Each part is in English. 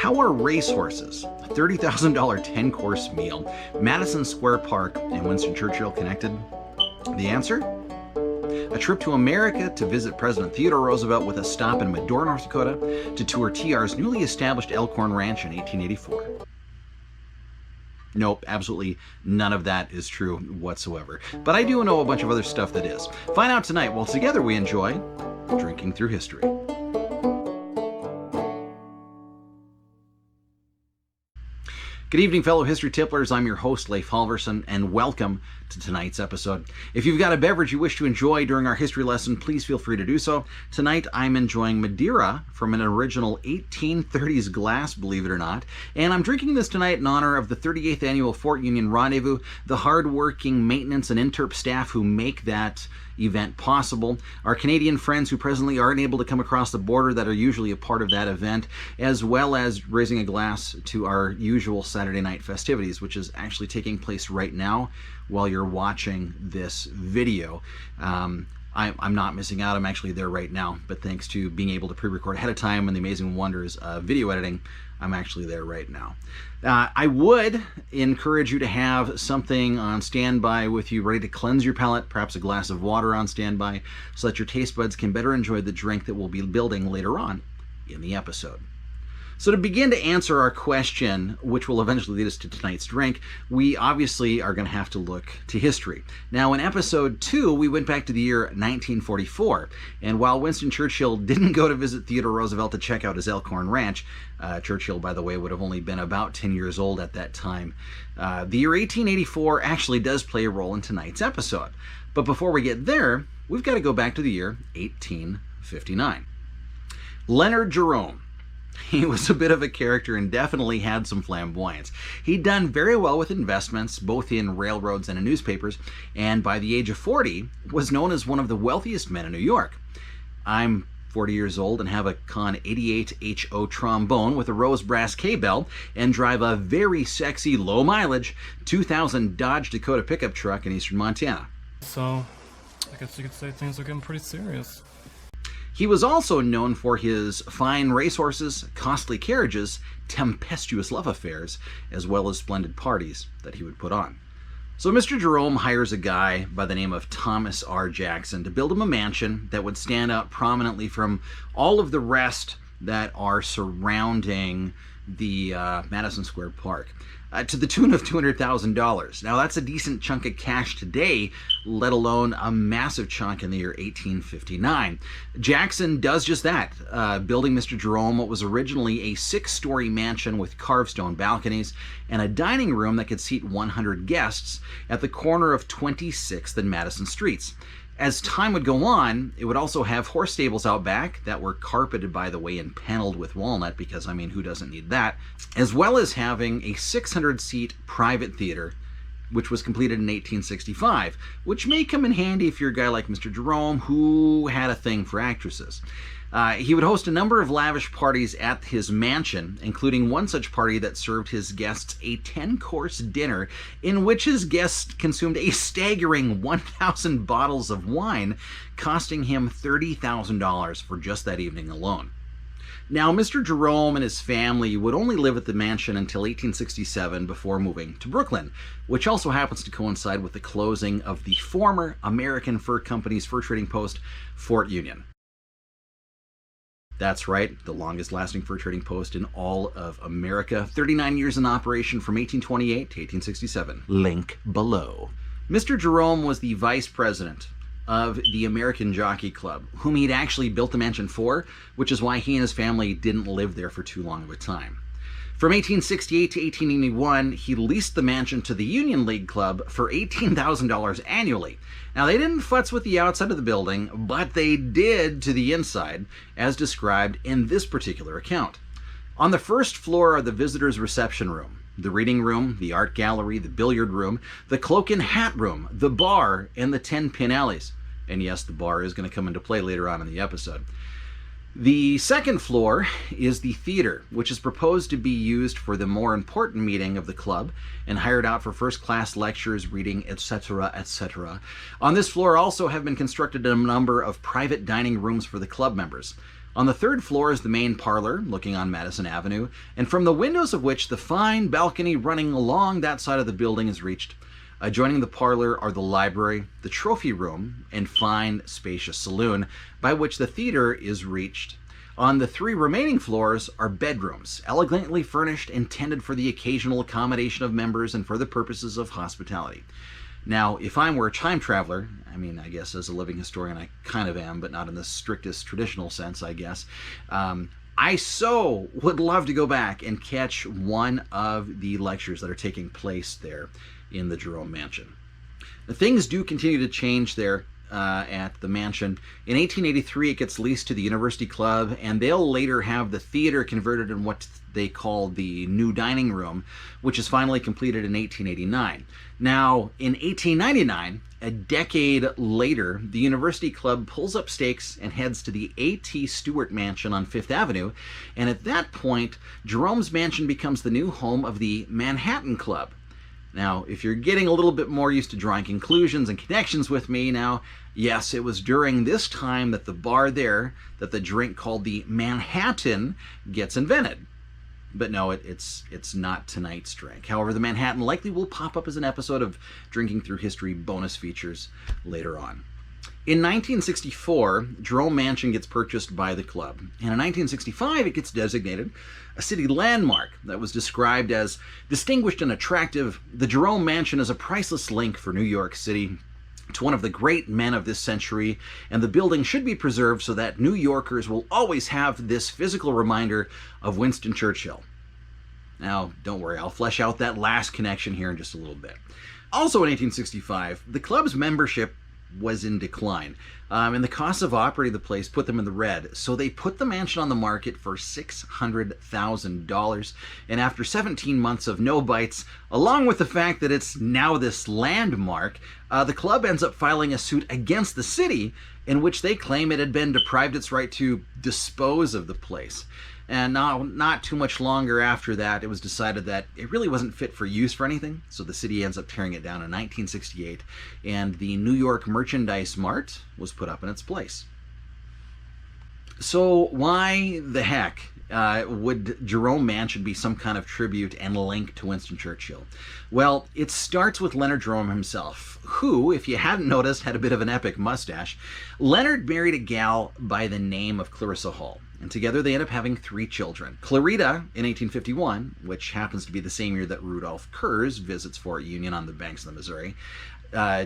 How are racehorses, a $30,000 10-course meal, Madison Square Park, and Winston Churchill connected? The answer? A trip to America to visit President Theodore Roosevelt with a stop in Medora, North Dakota, to tour TR's newly established Elkhorn Ranch in 1884. Nope, absolutely none of that is true whatsoever. But I do know a bunch of other stuff that is. Find out tonight while together we enjoy Drinking Through History. Good evening, fellow History Tipplers. I'm your host, Leif Halverson, and welcome to tonight's episode. If you've got a beverage you wish to enjoy during our history lesson, please feel free to do so. Tonight, I'm enjoying Medora from an original 1830s glass, believe it or not, and I'm drinking this tonight in honor of the 38th Annual Fort Union Rendezvous, the hard-working maintenance and interp staff who make that event possible, our Canadian friends who presently aren't able to come across the border that are usually a part of that event, as well as raising a glass to our usual Saturday night festivities, which is actually taking place right now while you're watching this video. I'm not missing out. I'm actually there right now, but thanks to being able to pre-record ahead of time and the amazing wonders of video editing, I'm actually there right now. I would encourage you to have something on standby with you ready to cleanse your palate, perhaps a glass of water on standby, so that your taste buds can better enjoy the drink that we'll be building later on in the episode. So to begin to answer our question, which will eventually lead us to tonight's drink, we obviously are going to have to look to history. Now, in episode 2, we went back to the year 1944, and while Winston Churchill didn't go to visit Theodore Roosevelt to check out his Elkhorn Ranch, Churchill, by the way, would have only been about 10 years old at that time, the year 1884 actually does play a role in tonight's episode. But before we get there, we've got to go back to the year 1859. Leonard Jerome. He was a bit of a character and definitely had some flamboyance. He'd done very well with investments, both in railroads and in newspapers, and by the age of 40, was known as one of the wealthiest men in New York. I'm 40 years old and have a Con 88 HO trombone with a rose brass K-bell and drive a very sexy, low-mileage 2000 Dodge Dakota pickup truck in eastern Montana. So, I guess you could say things are getting pretty serious. He was also known for his fine racehorses, costly carriages, tempestuous love affairs, as well as splendid parties that he would put on. So Mr. Jerome hires a guy by the name of Thomas R. Jackson to build him a mansion that would stand out prominently from all of the rest that are surrounding the Madison Square Park, to the tune of $200,000. Now that's a decent chunk of cash today, let alone a massive chunk in the year 1859. Jackson does just that, building Mr. Jerome what was originally a 6-story mansion with carved stone balconies and a dining room that could seat 100 guests at the corner of 26th and Madison Streets. As time would go on, it would also have horse stables out back that were carpeted, by the way, and paneled with walnut, because, I mean, who doesn't need that? As well as having a 600-seat private theater, which was completed in 1865, which may come in handy if you're a guy like Mr. Jerome, who had a thing for actresses. He would host a number of lavish parties at his mansion, including one such party that served his guests a 10-course dinner in which his guests consumed a staggering 1,000 bottles of wine, costing him $30,000 for just that evening alone. Now, Mr. Jerome and his family would only live at the mansion until 1867 before moving to Brooklyn, which also happens to coincide with the closing of the former American Fur Company's fur trading post, Fort Union. That's right, the longest lasting fur trading post in all of America. 39 years in operation from 1828 to 1867. Link below. Mr. Jerome was the vice president of the American Jockey Club, whom he'd actually built the mansion for, which is why he and his family didn't live there for too long of a time. From 1868 to 1881, he leased the mansion to the Union League Club for $18,000 annually. Now, they didn't futz with the outside of the building, but they did to the inside, as described in this particular account. On the first floor are the visitors' reception room, the reading room, the art gallery, the billiard room, the cloak and hat room, the bar, and the 10-pin alleys. And yes, the bar is going to come into play later on in the episode. The second floor is the theater, which is proposed to be used for the more important meeting of the club and hired out for first-class lectures, reading, etc., etc. On this floor also have been constructed a number of private dining rooms for the club members. On the third floor is the main parlor, looking on Madison Avenue, and from the windows of which the fine balcony running along that side of the building is reached. Adjoining the parlor are the library, the trophy room, and fine, spacious saloon, by which the theater is reached. On the 3 remaining floors are bedrooms, elegantly furnished, intended for the occasional accommodation of members and for the purposes of hospitality. Now, if I were a time traveler, I guess as a living historian I kind of am, but not in the strictest traditional sense, I guess, I so would love to go back and catch one of the lectures that are taking place there in the Jerome Mansion. Now, things do continue to change there at the mansion. In 1883, it gets leased to the University Club, and they'll later have the theater converted in what they call the new dining room, which is finally completed in 1889. Now, in 1899, a decade later, the University Club pulls up stakes and heads to the A.T. Stewart Mansion on Fifth Avenue, and at that point, Jerome's mansion becomes the new home of the Manhattan Club. Now, if you're getting a little bit more used to drawing conclusions and connections with me now, yes, it was during this time that the bar there, that the drink called the Manhattan gets invented. But no, it's not tonight's drink. However, the Manhattan likely will pop up as an episode of Drinking Through History bonus features later on. In 1964, Jerome Mansion gets purchased by the club, and in 1965 it gets designated a city landmark that was described as distinguished and attractive. The Jerome Mansion is a priceless link for New York City to one of the great men of this century, and the building should be preserved so that New Yorkers will always have this physical reminder of Winston Churchill. Now, don't worry, I'll flesh out that last connection here in just a little bit. Also in 1865, the club's membership was in decline, and the cost of operating the place put them in the red, so they put the mansion on the market for $600,000, and after 17 months of no bites, along with the fact that it's now this landmark, the club ends up filing a suit against the city in which they claim it had been deprived its right to dispose of the place. And not too much longer after that, it was decided that it really wasn't fit for use for anything, so the city ends up tearing it down in 1968, and the New York Merchandise Mart was put up in its place. So why the heck would Jerome Mansion be some kind of tribute and link to Winston Churchill? Well, it starts with Leonard Jerome himself, who, if you hadn't noticed, had a bit of an epic mustache. Leonard married a gal by the name of Clarissa Hall, and together they end up having 3 children. Clarita in 1851, which happens to be the same year that Rudolph Kurz visits Fort Union on the banks of the Missouri,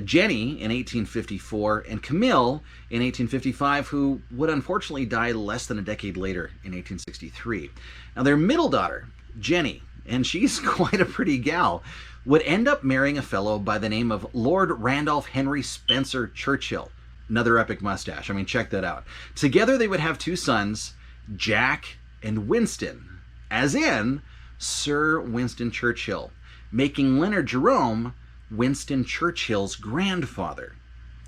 Jenny in 1854, and Camille in 1855, who would unfortunately die less than a decade later in 1863. Now their middle daughter, Jenny, and she's quite a pretty gal, would end up marrying a fellow by the name of Lord Randolph Henry Spencer Churchill. Another epic mustache. Check that out. Together they would have 2 sons, Jack and Winston, as in Sir Winston Churchill, making Leonard Jerome Winston Churchill's grandfather.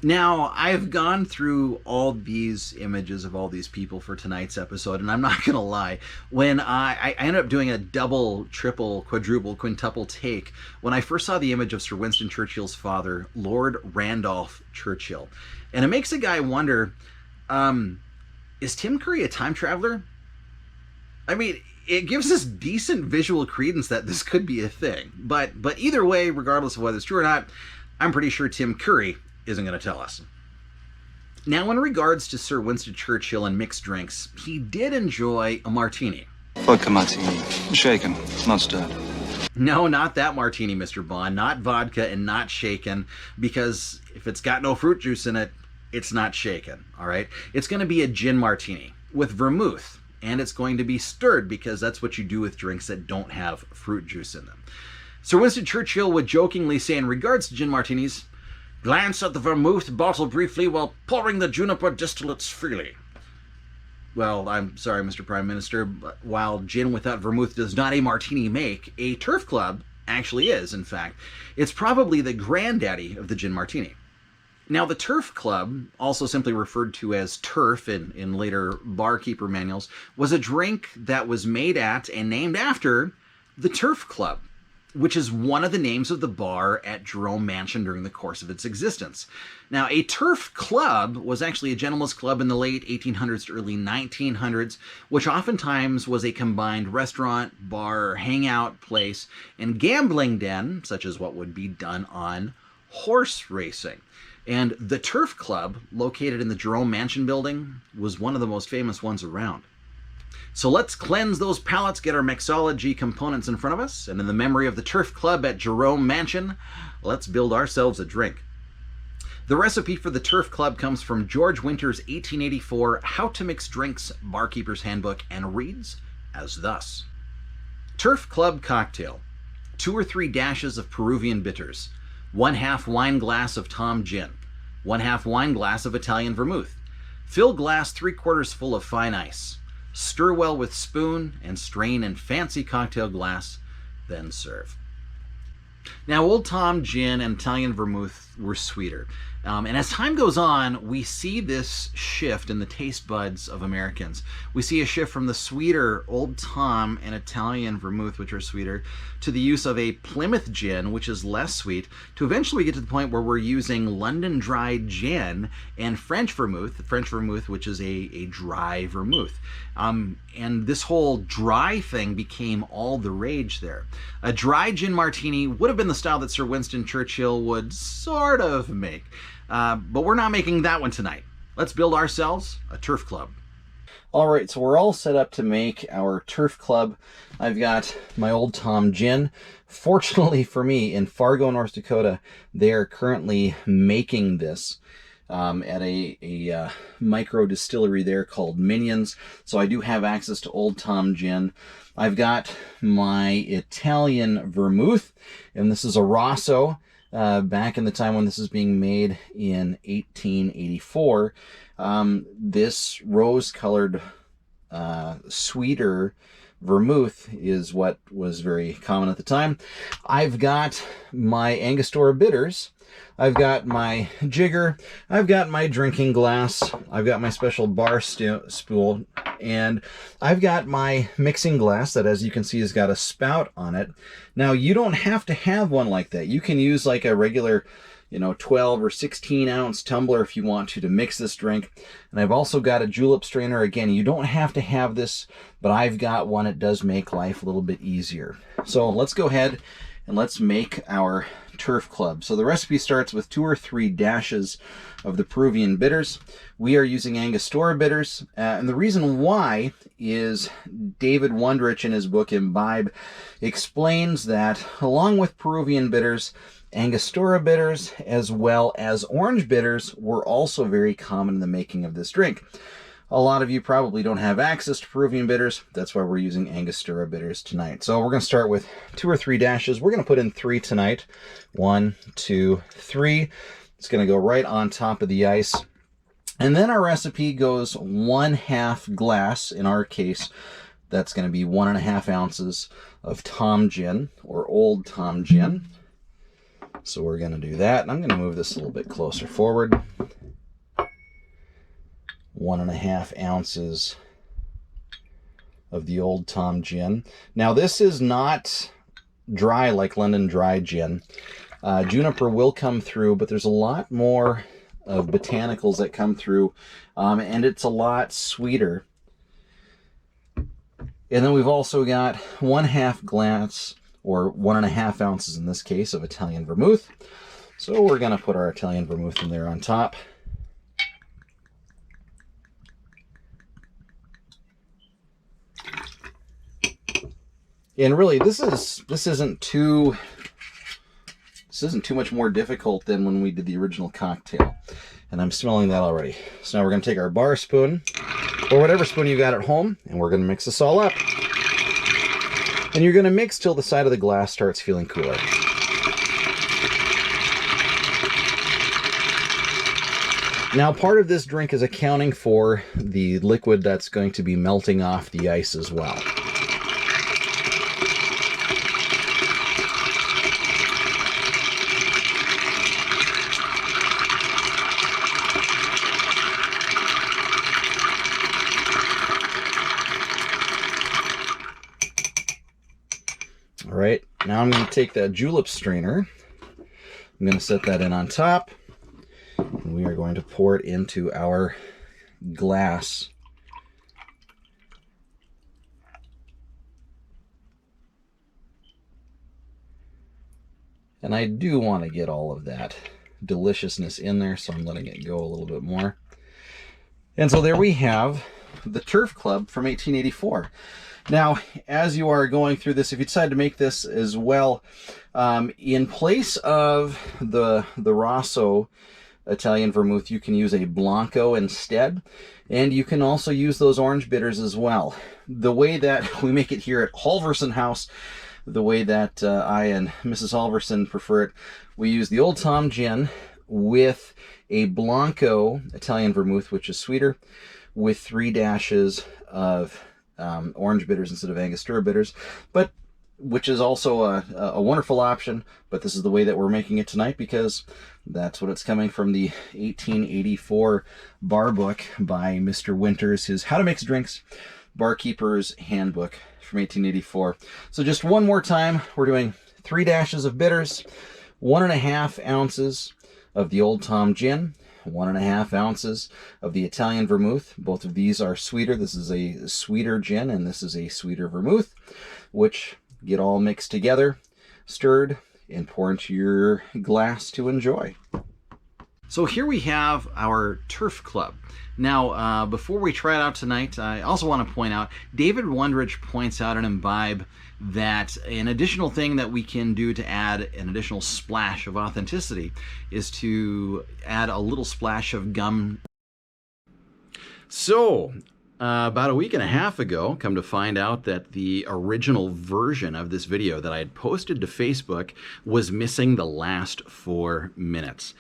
Now, I've gone through all these images of all these people for tonight's episode, and I'm not going to lie, when I ended up doing a double, triple, quadruple, quintuple take when I first saw the image of Sir Winston Churchill's father, Lord Randolph Churchill. And it makes a guy wonder, is Tim Curry a time traveler? It gives us decent visual credence that this could be a thing. But either way, regardless of whether it's true or not, I'm pretty sure Tim Curry isn't going to tell us. Now, in regards to Sir Winston Churchill and mixed drinks, he did enjoy a martini. Vodka martini. Shaken, not stirred. No, not that martini, Mr. Bond. Not vodka and not shaken, because if it's got no fruit juice in it, it's not shaken, all right? It's going to be a gin martini with vermouth, and it's going to be stirred because that's what you do with drinks that don't have fruit juice in them. Sir Winston Churchill would jokingly say in regards to gin martinis, "Glance at the vermouth bottle briefly while pouring the juniper distillates freely." Well, I'm sorry, Mr. Prime Minister, but while gin without vermouth does not a martini make, a turf club actually is, in fact. It's probably the granddaddy of the gin martini. Now, the Turf Club, also simply referred to as Turf in later barkeeper manuals, was a drink that was made at and named after the Turf Club. which is one of the names of the bar at Jerome Mansion during the course of its existence. Now, a turf club was actually a gentleman's club in the late 1800s to early 1900s, which oftentimes was a combined restaurant, bar, hangout place, and gambling den, such as what would be done on horse racing. And the Turf Club, located in the Jerome Mansion building, was one of the most famous ones around. So let's cleanse those palates, get our mixology components in front of us, and in the memory of the Turf Club at Jerome Mansion, let's build ourselves a drink. The recipe for the Turf Club comes from George Winter's 1884 How to Mix Drinks Barkeeper's Handbook and reads as thus. Turf Club cocktail, 2 or 3 dashes of Peruvian bitters, 1/2 wine glass of Tom gin, 1/2 wine glass of Italian vermouth. Fill glass 3/4 full of fine ice. Stir well with spoon and strain in fancy cocktail glass, then serve. Now, Old Tom gin and Italian vermouth were sweeter. And as time goes on, we see this shift in the taste buds of Americans. We see a shift from the sweeter Old Tom and Italian vermouth, which are sweeter, to the use of a Plymouth gin, which is less sweet, to eventually get to the point where we're using London dry gin and French vermouth, which is a dry vermouth. And this whole dry thing became all the rage there. A dry gin martini would have been the style that Sir Winston Churchill would sort of make. But we're not making that one tonight. Let's build ourselves a Turf Club. All right, so we're all set up to make our Turf Club. I've got my Old Tom gin. Fortunately for me, in Fargo, North Dakota, they are currently making this at a micro distillery there called Minions. So I do have access to Old Tom gin. I've got my Italian vermouth, and this is a Rosso. Back in the time when this is being made in 1884, this rose-colored, sweeter vermouth is what was very common at the time. I've got my Angostura bitters. I've got my jigger. I've got my drinking glass. I've got my special bar spool. And I've got my mixing glass that, as you can see, has got a spout on it. Now, you don't have to have one like that. You can use like a regular, 12 or 16 ounce tumbler if you want to mix this drink. And I've also got a julep strainer. Again, you don't have to have this, but I've got one. It does make life a little bit easier. So let's go ahead and let's make our Turf Club. So the recipe starts with 2 or 3 dashes of the Peruvian bitters. We are using Angostura bitters, and the reason why is David Wondrich in his book Imbibe explains that along with Peruvian bitters, Angostura bitters as well as orange bitters were also very common in the making of this drink. A lot of you probably don't have access to Peruvian bitters. That's why we're using Angostura bitters tonight. So we're going to start with 2 or 3 dashes. We're going to put in 3 tonight. 1, 2, 3. It's going to go right on top of the ice. And then our recipe goes 1/2 glass. In our case, that's going to be 1.5 ounces of Tom gin or Old Tom gin. So we're going to do that. And I'm going to move this a little bit closer forward. 1.5 ounces of the Old Tom gin. Now, this is not dry like London dry gin. Juniper will come through, but there's a lot more of botanicals that come through, and it's a lot sweeter. And then we've also got 1/2 glass, or 1.5 ounces in this case, of Italian vermouth. So we're going to put our Italian vermouth in there on top. And really, this isn't too much more difficult than when we did the original cocktail. And I'm smelling that already. So now we're going to take our bar spoon, or whatever spoon you got at home, and we're going to mix this all up. And you're going to mix till the side of the glass starts feeling cooler. Now, part of this drink is accounting for the liquid that's going to be melting off the ice as well. All right, now I'm going to take that julep strainer. I'm going to set that in on top. And we are going to pour it into our glass. And I do want to get all of that deliciousness in there, so I'm letting it go a little bit more. And so there we have the Turf Club from 1884. Now, as you are going through this, if you decide to make this as well, in place of the Rosso Italian vermouth, you can use a Blanco instead, and you can also use those orange bitters as well. The way that we make it here at Halverson House, the way that I and Mrs. Halverson prefer it, we use the Old Tom gin with a Blanco Italian vermouth, which is sweeter, with 3 dashes of orange bitters instead of Angostura bitters, but which is also a wonderful option. But this is the way that we're making it tonight because that's what it's coming from the 1884 bar book by Mr. Winters, his How to Mix Drinks Barkeeper's Handbook from 1884. So just one more time, we're doing 3 dashes of bitters, 1.5 ounces of the Old Tom gin, 1.5 ounces of the Italian vermouth. Both of these are sweeter. This is a sweeter gin and this is a sweeter vermouth, which get all mixed together, stirred, and pour into your glass to enjoy. So here we have our Turf Club. Now, before we try it out tonight, I also want to point out, David Wondrich points out in Imbibe that an additional thing that we can do to add an additional splash of authenticity is to add a little splash of gum. So, about a week and a half ago, come to find out that the original version of this video that I had posted to Facebook was missing the last 4 minutes,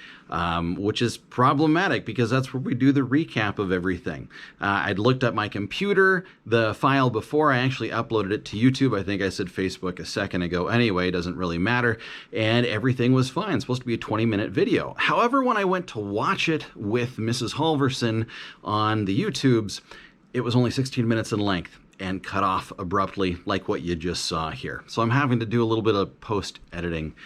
which is problematic because that's where we do the recap of everything. I'd looked at my computer, the file before I actually uploaded it to YouTube. I think I said Facebook a second ago anyway, it doesn't really matter, and everything was fine. It's supposed to be a 20-minute video. However, when I went to watch it with Mrs. Halverson on the YouTubes, it was only 16 minutes in length and cut off abruptly like what you just saw here. So I'm having to do a little bit of post-editing.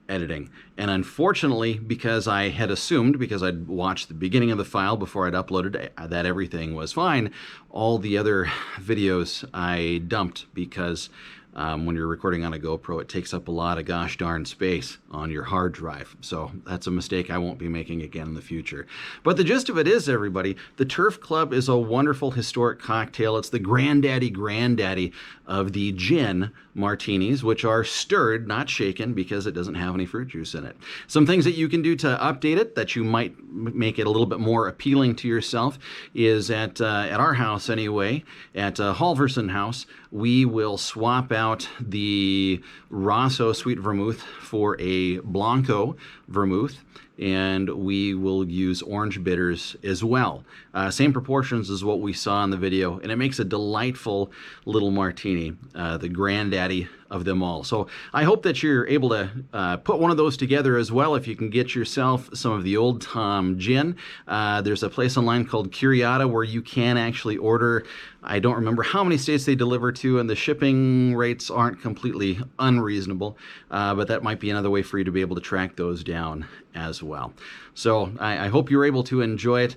And unfortunately, because I had assumed, because I'd watched the beginning of the file before I'd uploaded, that everything was fine, all the other videos I dumped because when you're recording on a GoPro, it takes up a lot of gosh darn space on your hard drive. So that's a mistake I won't be making again in the future. But the gist of it is, everybody, the Turf Club is a wonderful historic cocktail. It's the granddaddy of the gin martinis, which are stirred, not shaken, because it doesn't have any fruit juice in it. Some things that you can do to update it that you might make it a little bit more appealing to yourself is at our house anyway, at Halverson House, we will swap out the Rosso Sweet Vermouth for a Blanco Vermouth, and we will use orange bitters as well. Same proportions as what we saw in the video, and it makes a delightful little martini, the granddaddy of them all. So I hope that you're able to put one of those together as well if you can get yourself some of the Old Tom gin. There's a place online called Curiata where you can actually order. I don't remember how many states they deliver to, and the shipping rates aren't completely unreasonable, but that might be another way for you to be able to track those down as well. So I hope you were able to enjoy it.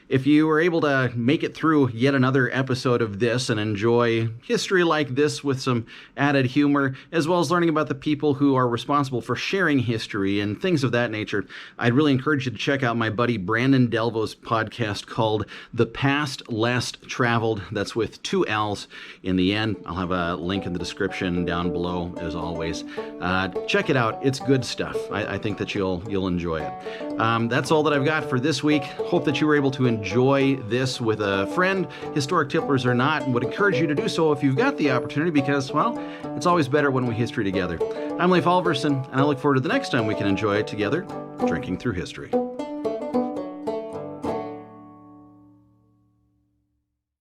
If you were able to make it through yet another episode of this and enjoy history like this with some added humor, as well as learning about the people who are responsible for sharing history and things of that nature, I'd really encourage you to check out my buddy Brandon Delvo's podcast called The Past Less Traveled. That's with 2 L's in the end. I'll have a link in the description down below, as always. Check it out. It's good stuff. I think that you'll enjoy it. That's all that I've got for this week. Hope that you were able to enjoy this with a friend, historic tipplers or not, and would encourage you to do so if you've got the opportunity because, well, it's always better when we history together. I'm Leif Halverson, and I look forward to the next time we can enjoy it together, drinking through history.